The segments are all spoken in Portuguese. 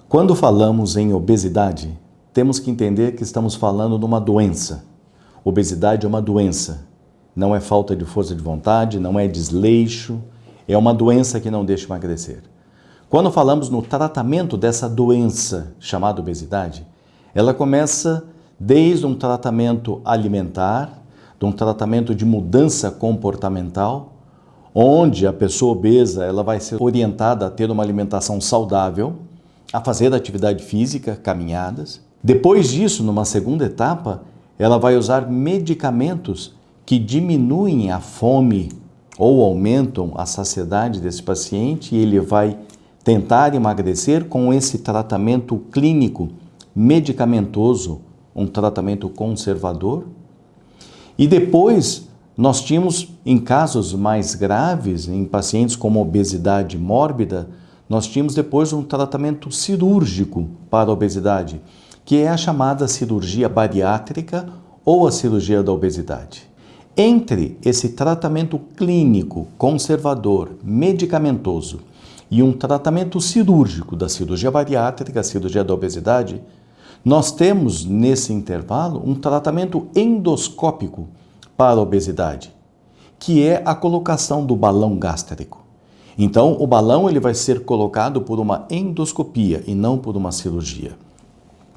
Quando falamos em obesidade, temos que entender que estamos falando de uma doença. Obesidade é uma doença, não é falta de força de vontade, não é desleixo, é uma doença que não deixa emagrecer. Quando falamos no tratamento dessa doença chamada obesidade, ela começa desde um tratamento alimentar, de um tratamento de mudança comportamental, onde a pessoa obesa ela vai ser orientada a ter uma alimentação saudável, a fazer atividade física, caminhadas. Depois disso, numa segunda etapa, ela vai usar medicamentos que diminuem a fome ou aumentam a saciedade desse paciente e ele vai tentar emagrecer com esse tratamento clínico medicamentoso, um tratamento conservador. E depois nós tínhamos, em casos mais graves, em pacientes com obesidade mórbida, nós tínhamos depois um tratamento cirúrgico para a obesidade, que é a chamada cirurgia bariátrica ou a cirurgia da obesidade. Entre esse tratamento clínico, conservador, medicamentoso e um tratamento cirúrgico da cirurgia bariátrica, a cirurgia da obesidade, nós temos nesse intervalo um tratamento endoscópico para a obesidade, que é a colocação do balão gástrico. Então, o balão ele vai ser colocado por uma endoscopia e não por uma cirurgia.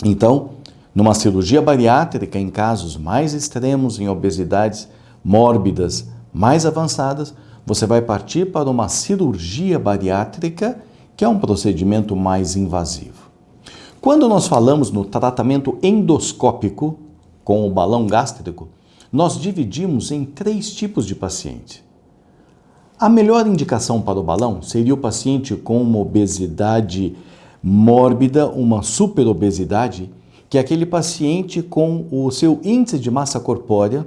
Então, numa cirurgia bariátrica, em casos mais extremos, em obesidades mórbidas mais avançadas, você vai partir para uma cirurgia bariátrica, que é um procedimento mais invasivo. Quando nós falamos no tratamento endoscópico com o balão gástrico, nós dividimos em 3 tipos de paciente. A melhor indicação para o balão seria o paciente com uma obesidade mórbida, uma superobesidade, que é aquele paciente com o seu índice de massa corpórea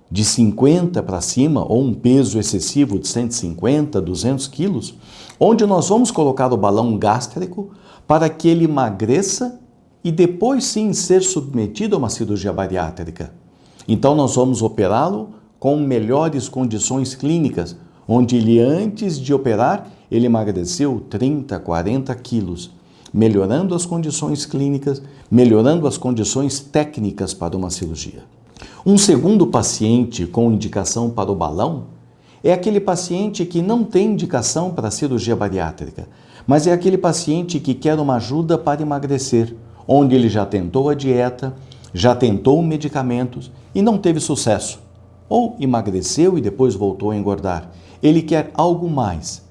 de 50 para cima, ou um peso excessivo de 150, 200 quilos, onde nós vamos colocar o balão gástrico para que ele emagreça e depois sim ser submetido a uma cirurgia bariátrica. Então nós vamos operá-lo com melhores condições clínicas, onde ele antes de operar, ele emagreceu 30, 40 quilos, melhorando as condições clínicas, melhorando as condições técnicas para uma cirurgia. Um segundo paciente com indicação para o balão é aquele paciente que não tem indicação para a cirurgia bariátrica, mas é aquele paciente que quer uma ajuda para emagrecer, onde ele já tentou a dieta, já tentou medicamentos e não teve sucesso, ou emagreceu e depois voltou a engordar. Ele quer algo mais.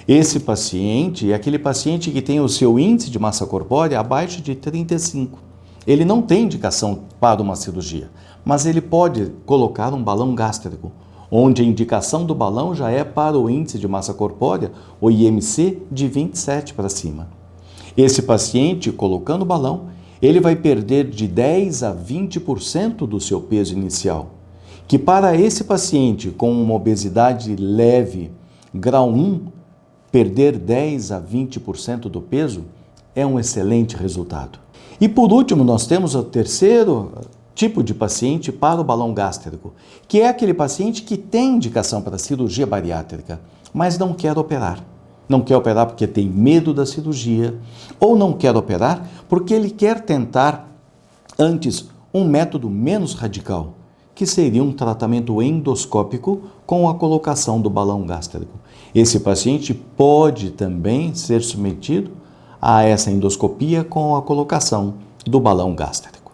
Esse paciente é aquele paciente que tem o seu índice de massa corpórea abaixo de 35. Ele não tem indicação para uma cirurgia, mas ele pode colocar um balão gástrico, onde a indicação do balão já é para o índice de massa corpórea, o IMC, de 27 para cima. Esse paciente, colocando o balão, ele vai perder de 10 a 20% do seu peso inicial, que para esse paciente com uma obesidade leve, grau 1, perder 10 a 20% do peso é um excelente resultado. E por último, nós temos o terceiro tipo de paciente para o balão gástrico, que é aquele paciente que tem indicação para cirurgia bariátrica, mas não quer operar. Não quer operar porque tem medo da cirurgia, ou não quer operar porque ele quer tentar antes um método menos radical, que seria um tratamento endoscópico com a colocação do balão gástrico. Esse paciente pode também ser submetido a essa endoscopia com a colocação do balão gástrico.